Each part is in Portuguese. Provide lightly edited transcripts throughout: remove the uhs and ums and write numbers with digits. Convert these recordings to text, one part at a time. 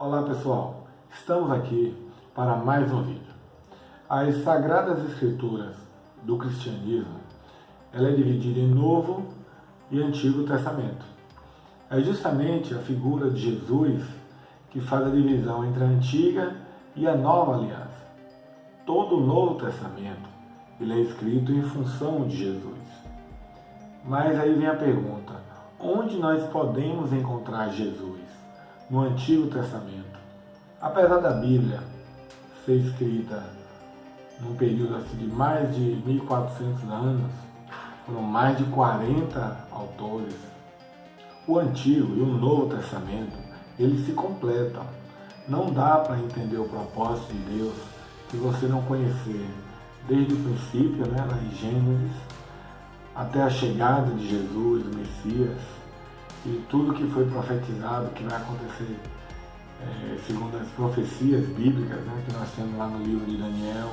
Olá pessoal, estamos aqui para mais um vídeo. As Sagradas Escrituras do cristianismo, ela é dividida em Novo e Antigo Testamento. É justamente a figura de Jesus que faz a divisão entre a Antiga e a Nova Aliança. Todo o Novo Testamento ele é escrito em função de Jesus. Mas aí vem a pergunta, onde nós podemos encontrar Jesus? No Antigo Testamento. Apesar da Bíblia ser escrita num período assim, de mais de 1400 anos, foram mais de 40 autores, o Antigo e o Novo Testamento, eles se completam. Não dá para entender o propósito de Deus se você não conhecer desde o princípio, lá em Gênesis, até a chegada de Jesus, o Messias, e tudo que foi profetizado, que vai acontecer segundo as profecias bíblicas, que nós temos lá no livro de Daniel,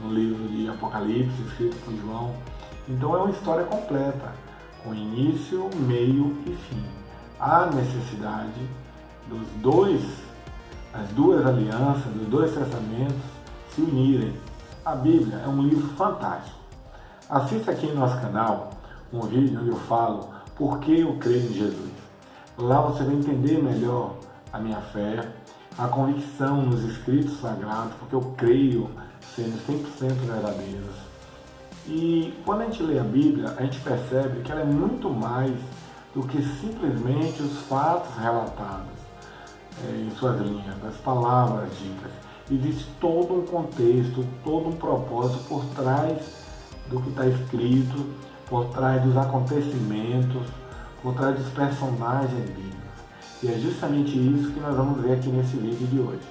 no livro de Apocalipse, escrito por João. Então é uma história completa, com início, meio e fim. Há necessidade as duas alianças, dos dois testamentos se unirem. A Bíblia é um livro fantástico. Assista aqui no nosso canal um vídeo onde eu falo por que eu creio em Jesus. Lá você vai entender melhor a minha fé, a convicção nos escritos sagrados, porque eu creio sendo 100% verdadeiros. E quando a gente lê a Bíblia, a gente percebe que ela é muito mais do que simplesmente os fatos relatados em suas linhas, as palavras ditas. Existe todo um contexto, todo um propósito por trás do que está escrito, por trás dos acontecimentos, por trás dos personagens bíblicos. E é justamente isso que nós vamos ver aqui nesse vídeo de hoje.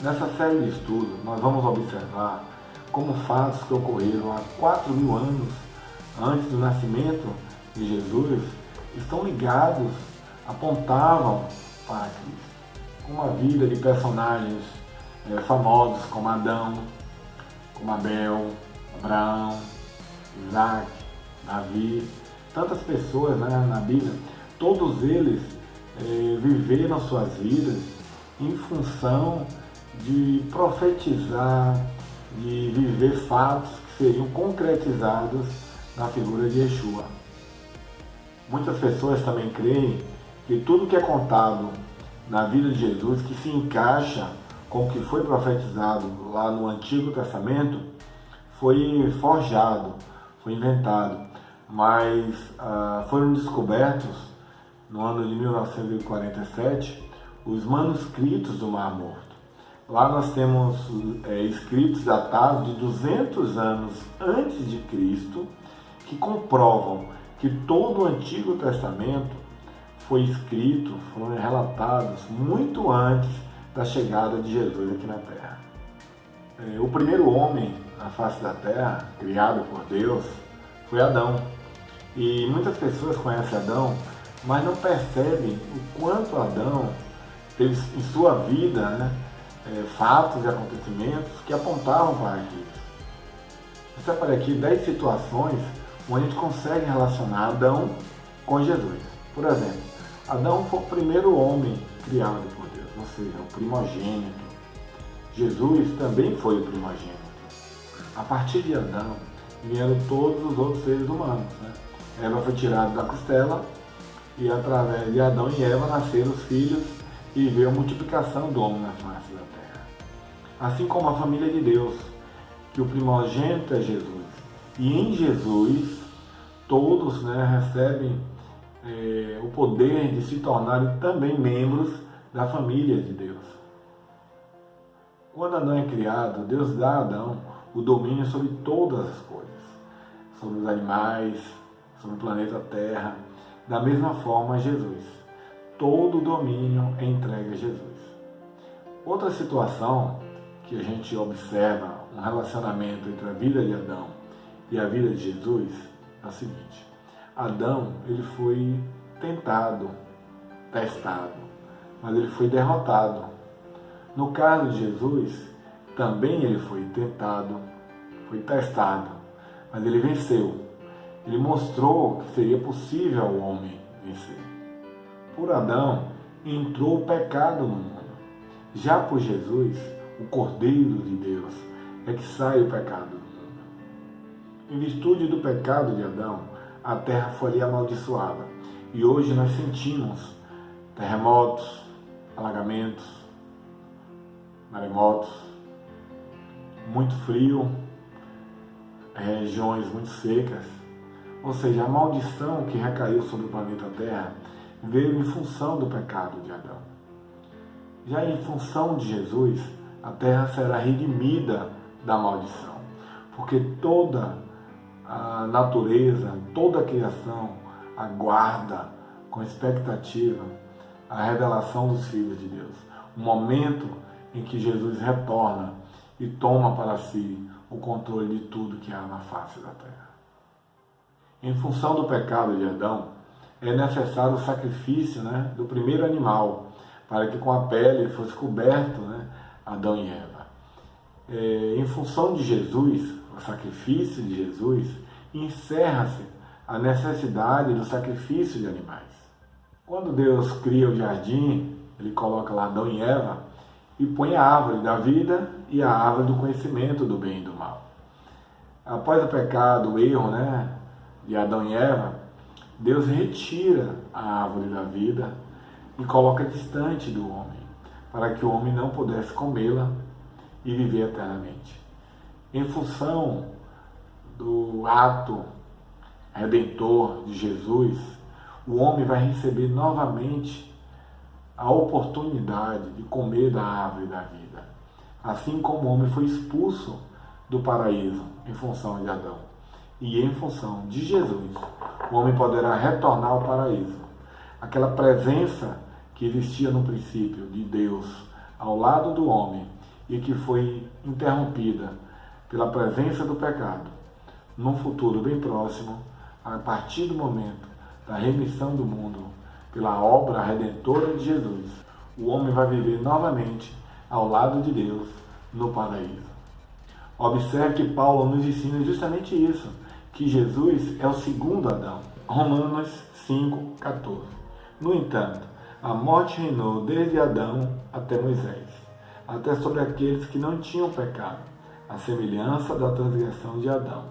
Nessa série de estudos, nós vamos observar como fatos que ocorreram há 4.000 anos antes do nascimento de Jesus estão ligados, apontavam para Cristo. Como a vida de personagens famosos como Adão, como Abel, Abraão, Isaac, Davi, tantas pessoas na Bíblia, todos eles viveram suas vidas em função de profetizar, de viver fatos que seriam concretizados na figura de Yeshua. Muitas pessoas também creem que tudo que é contado na vida de Jesus, que se encaixa com o que foi profetizado lá no Antigo Testamento, foi forjado, foi inventado, mas foram descobertos no ano de 1947 os manuscritos do Mar Morto. Lá nós temos escritos datados de 200 anos antes de Cristo que comprovam que todo o Antigo Testamento foi escrito, foram relatados muito antes da chegada de Jesus aqui na Terra. O primeiro homem na face da Terra, criado por Deus, foi Adão. E muitas pessoas conhecem Adão, mas não percebem o quanto Adão teve em sua vida fatos e acontecimentos que apontavam para Cristo. Eu separei aqui 10 situações onde a gente consegue relacionar Adão com Jesus. Por exemplo, Adão foi o primeiro homem criado por Deus, ou seja, o primogênito. Jesus também foi o primogênito. A partir de Adão vieram todos os outros seres humanos. Eva foi tirada da costela e através de Adão e Eva nasceram os filhos e veio a multiplicação do homem na face da terra. Assim como a família de Deus, que o primogênito é Jesus. E em Jesus todos recebem o poder de se tornarem também membros da família de Deus. Quando Adão é criado, Deus dá a Adão o domínio sobre todas as coisas, sobre os animais, sobre o planeta Terra. Da mesma forma, Jesus. Todo o domínio é entregue a Jesus. Outra situação que a gente observa um relacionamento entre a vida de Adão e a vida de Jesus é o seguinte. Adão, ele foi tentado, testado, mas ele foi derrotado. No caso de Jesus, também ele foi tentado, foi testado, mas ele venceu. Ele mostrou que seria possível ao homem vencer. Por Adão, entrou o pecado no mundo. Já por Jesus, o Cordeiro de Deus, é que sai o pecado do mundo. Em virtude do pecado de Adão, a terra foi ali amaldiçoada. E hoje nós sentimos terremotos, alagamentos, maremotos, muito frio, regiões muito secas. Ou seja, a maldição que recaiu sobre o planeta Terra veio em função do pecado de Adão. Já em função de Jesus, a Terra será redimida da maldição, porque toda a natureza, toda a criação aguarda com expectativa a revelação dos filhos de Deus, o momento em que Jesus retorna e toma para si o controle de tudo que há na face da terra. Em função do pecado de Adão, é necessário o sacrifício do primeiro animal, para que com a pele fosse coberto Adão e Eva. Em função de Jesus, o sacrifício de Jesus, encerra-se a necessidade do sacrifício de animais. Quando Deus cria o jardim, Ele coloca lá Adão e Eva e põe a árvore da vida e a árvore do conhecimento do bem e do mal. Após o pecado, o erro de Adão e Eva, Deus retira a árvore da vida e coloca distante do homem, para que o homem não pudesse comê-la e viver eternamente. Em função do ato redentor de Jesus, o homem vai receber novamente a oportunidade de comer da árvore da vida, assim como o homem foi expulso do paraíso em função de Adão. E em função de Jesus, o homem poderá retornar ao paraíso. Aquela presença que existia no princípio de Deus ao lado do homem e que foi interrompida pela presença do pecado, num futuro bem próximo, a partir do momento da remissão do mundo pela obra redentora de Jesus, o homem vai viver novamente ao lado de Deus no paraíso. Observe que Paulo nos ensina justamente isso, que Jesus é o segundo Adão. Romanos 5,14. No entanto, a morte reinou desde Adão até Moisés, até sobre aqueles que não tinham pecado, a semelhança da transgressão de Adão,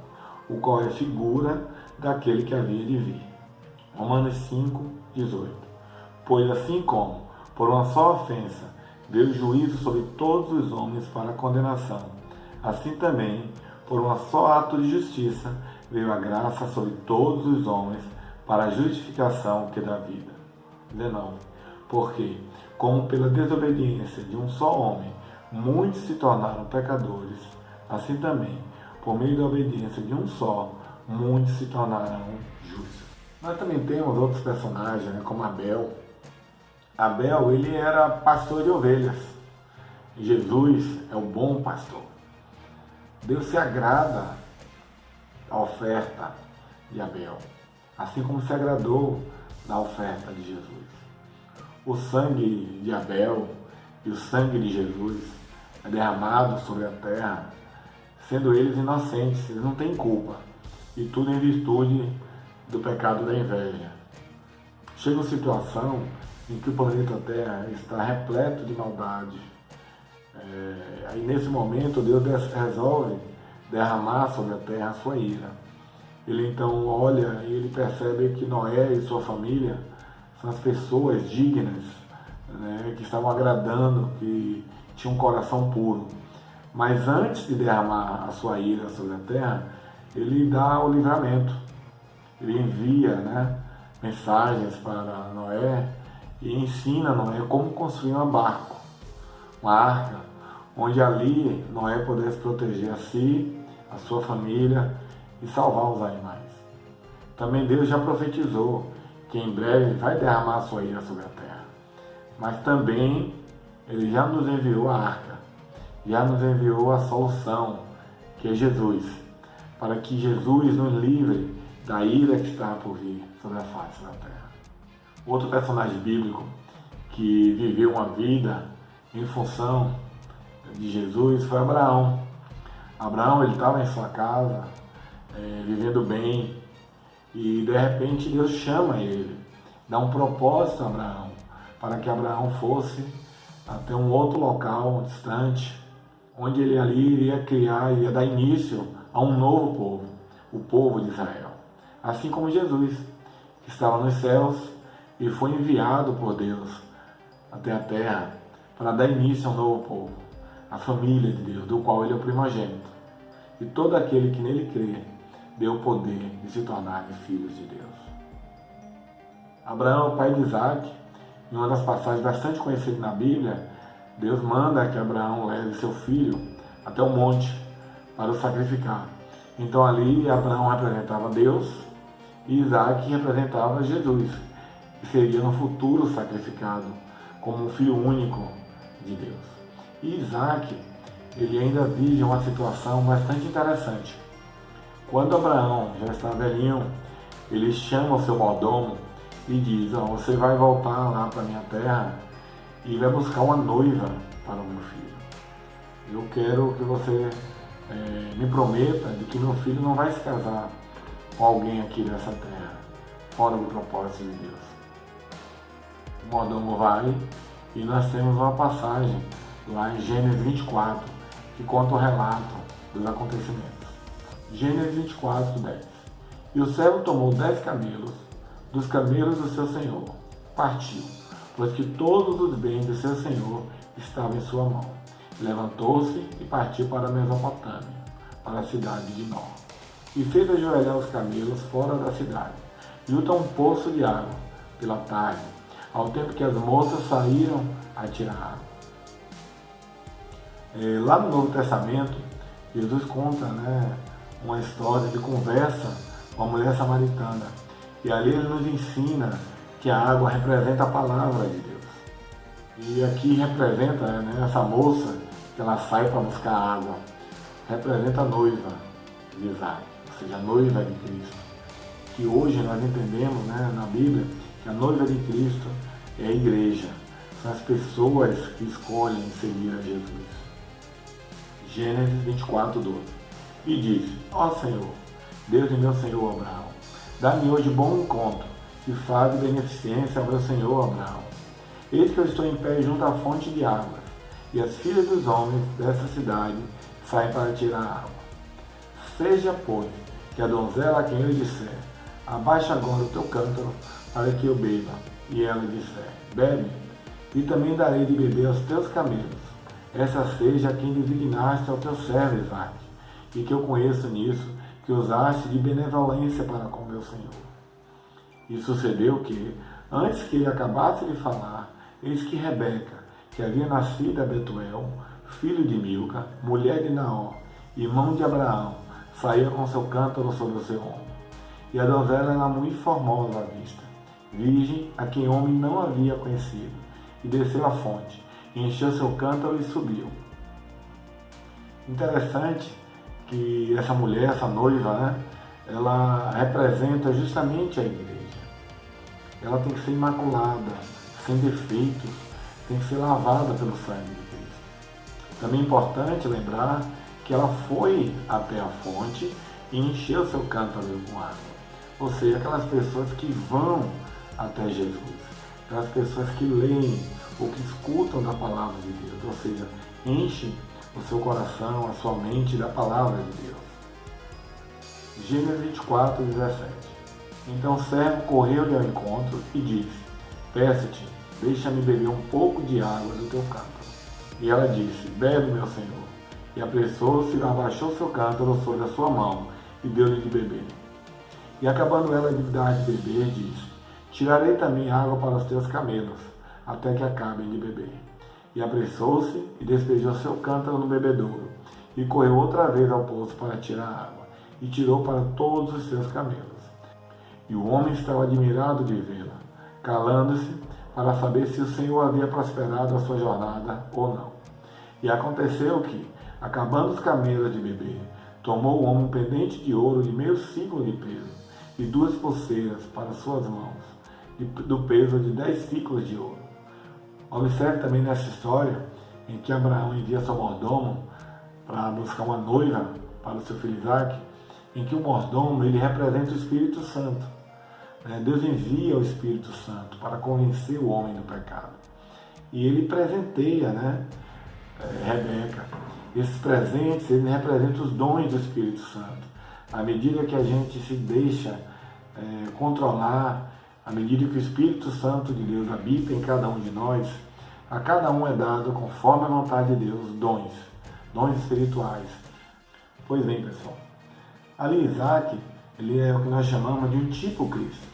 o qual é figura daquele que havia de vir. Romanos 5,18. Pois assim como, por uma só ofensa, veio juízo sobre todos os homens para a condenação, assim também, por um só ato de justiça, veio a graça sobre todos os homens para a justificação que dá vida. 19. Porque, como pela desobediência de um só homem, muitos se tornaram pecadores, assim também, por meio da obediência de um só, muitos se tornarão justos. Nós também temos outros personagens, como Abel. Abel, ele era pastor de ovelhas. Jesus é o bom pastor. Deus se agrada da oferta de Abel, assim como se agradou da oferta de Jesus. O sangue de Abel e o sangue de Jesus é derramado sobre a terra, sendo eles inocentes, eles não têm culpa, e tudo em virtude do pecado da inveja. Chega uma situação em que o planeta Terra está repleto de maldade. Aí nesse momento Deus resolve derramar sobre a terra a sua ira. Ele então olha e ele percebe que Noé e sua família são as pessoas dignas, que estavam agradando, que tinham um coração puro. Mas antes de derramar a sua ira sobre a terra, ele dá o livramento. Ele envia mensagens para Noé e ensina Noé como construir uma arca, onde ali Noé pudesse proteger a si, a sua família e salvar os animais. Também Deus já profetizou que em breve vai derramar a sua ira sobre a terra. Mas também Ele já nos enviou a arca, já nos enviou a solução, que é Jesus, para que Jesus nos livre da ira que está por vir sobre a face da terra. Outro personagem bíblico que viveu uma vida em função de Jesus foi Abraão. Abraão, ele estava em sua casa, vivendo bem, e de repente Deus chama ele, dá um propósito a Abraão, para que Abraão fosse até um outro local distante, onde ele ali iria criar, iria dar início a um novo povo, o povo de Israel. Assim como Jesus, que estava nos céus e foi enviado por Deus até a terra para dar início a um novo povo, a família de Deus, do qual ele é o primogênito. E todo aquele que nele crê, deu o poder de se tornarem filhos de Deus. Abraão é o pai de Isaac. Em uma das passagens bastante conhecidas na Bíblia, Deus manda que Abraão leve seu filho até o monte para o sacrificar. Então ali Abraão representava Deus e Isaac representava Jesus, que seria no futuro sacrificado como um filho único de Deus. E Isaac, ele ainda vive uma situação bastante interessante. Quando Abraão já está velhinho, ele chama o seu mordomo e diz: você vai voltar lá para a minha terra e vai buscar uma noiva para o meu filho. Eu quero que você me prometa de que meu filho não vai se casar com alguém aqui dessa terra, fora do propósito de Deus. O mordomo vai e nós temos uma passagem lá em Gênesis 24 que conta o relato dos acontecimentos. Gênesis 24, 10. E o servo tomou 10 camelos dos camelos do seu senhor, partiu, pois que todos os bens do seu senhor estavam em sua mão. Levantou-se e partiu para a Mesopotâmia, para a cidade de Nó. E fez ajoelhar os camelos fora da cidade, junto a um poço de água, pela tarde, ao tempo que as moças saíram a tirar água. Lá no Novo Testamento, Jesus conta uma história de conversa com a mulher samaritana. E ali ele nos ensina que a água representa a palavra de Deus. E aqui representa essa moça que ela sai para buscar água. Representa a noiva de Isaac, ou seja, a noiva de Cristo. Que hoje nós entendemos na Bíblia que a noiva de Cristo é a igreja. São as pessoas que escolhem seguir a Jesus. Gênesis 24, 12. E disse: ó Senhor, Deus de meu Senhor Abraão, dá-me hoje bom encontro e faz beneficência ao meu Senhor Abraão. Eis que eu estou em pé junto à fonte de águas, e as filhas dos homens dessa cidade saem para tirar água. Seja, pois, que a donzela a quem eu disser: abaixa agora o teu cântaro para que eu beba, e ela disser: bebe, e também darei de beber aos teus camelos. Essa seja quem designaste ao teu servo Isaac, e que eu conheço nisso, que usaste de benevolência para com meu Senhor. E sucedeu que, antes que ele acabasse de falar, eis que Rebeca, que havia nascido a Betuel, filho de Milca, mulher de Naó, irmão de Abraão, saía com seu cântaro sobre o seu ombro. E a donzela era muito formosa à vista, virgem a quem homem não havia conhecido, e desceu à fonte, e encheu seu cântaro e subiu. Interessante que essa mulher, essa noiva, ela representa justamente a igreja. Ela tem que ser imaculada, sem defeitos, tem que ser lavada pelo sangue de Cristo. Também é importante lembrar que ela foi até a fonte e encheu seu cântaro com água. Ou seja, aquelas pessoas que vão até Jesus, aquelas pessoas que leem ou que escutam da palavra de Deus, ou seja, enchem o seu coração, a sua mente da palavra de Deus. Gênesis 24, 17. Então o servo correu-lhe ao encontro e disse: peço-te, deixa-me beber um pouco de água do teu cântaro. E ela disse: bebe, meu senhor. E apressou-se e abaixou seu cântaro sobre a sua mão e deu-lhe de beber. E acabando ela de dar de beber, disse: tirarei também água para os teus camelos, até que acabem de beber. E apressou-se e despejou seu cântaro no bebedouro, e correu outra vez ao poço para tirar água, e tirou para todos os seus camelos. E o homem estava admirado de vê-la, calando-se para saber se o Senhor havia prosperado a sua jornada ou não. E aconteceu que, acabando os camelos de beber, tomou o homem um pendente de ouro de meio ciclo de peso, e 2 pulseiras para suas mãos, do peso de 10 ciclos de ouro. Observe também nessa história em que Abraão envia seu mordomo para buscar uma noiva para o seu filho Isaac, em que o mordomo ele representa o Espírito Santo. Deus envia o Espírito Santo para convencer o homem do pecado. E ele presenteia, Rebeca. Esses presentes, eles representam os dons do Espírito Santo. À medida que a gente se deixa controlar, à medida que o Espírito Santo de Deus habita em cada um de nós, a cada um é dado, conforme a vontade de Deus, dons espirituais. Pois bem, pessoal, ali Isaac, ele é o que nós chamamos de um tipo Cristo,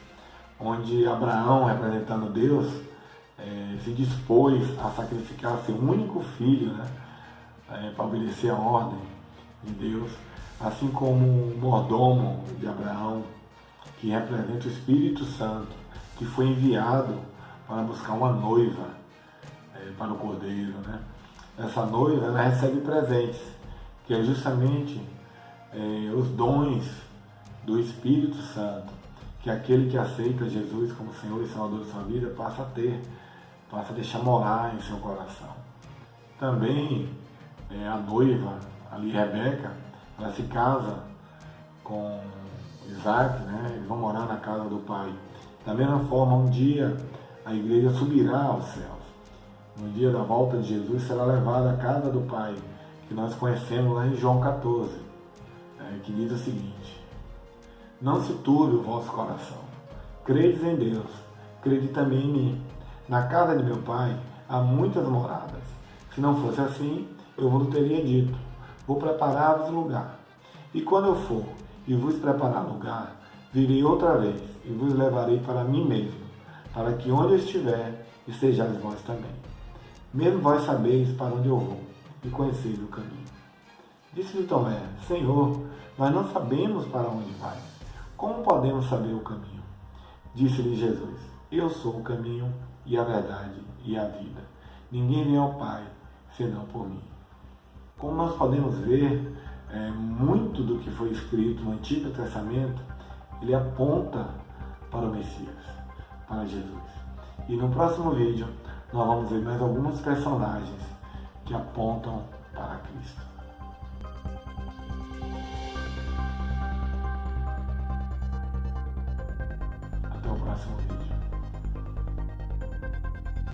onde Abraão, representando Deus, se dispôs a sacrificar seu único filho, para obedecer a ordem de Deus, assim como o mordomo de Abraão, que representa o Espírito Santo, que foi enviado para buscar uma noiva para o cordeiro. Essa noiva, ela recebe presentes, que é justamente os dons do Espírito Santo, que aquele que aceita Jesus como Senhor e Salvador de sua vida passa a deixar morar em seu coração. Também a noiva, ali Rebeca, ela se casa com Isaac, eles vão morar na casa do pai. Da mesma forma, um dia a igreja subirá aos céus. No dia da volta de Jesus será levada à casa do pai, que nós conhecemos lá em João 14, que diz o seguinte: não se turbe o vosso coração, credes em Deus, crede também em mim. Na casa de meu pai há muitas moradas. Se não fosse assim, eu vos teria dito: vou preparar-vos lugar. E quando eu for e vos preparar lugar, virei outra vez e vos levarei para mim mesmo, para que onde eu estiver, estejais vós também. Mesmo vós sabeis para onde eu vou e conheceis o caminho. Disse-lhe Tomé: Senhor, nós não sabemos para onde vais. Como podemos saber o caminho? Disse-lhe Jesus: eu sou o caminho e a verdade e a vida. Ninguém vem ao Pai senão por mim. Como nós podemos ver, muito do que foi escrito no Antigo Testamento, ele aponta para o Messias, para Jesus. E no próximo vídeo, nós vamos ver mais alguns personagens que apontam para Cristo. Até o próximo vídeo.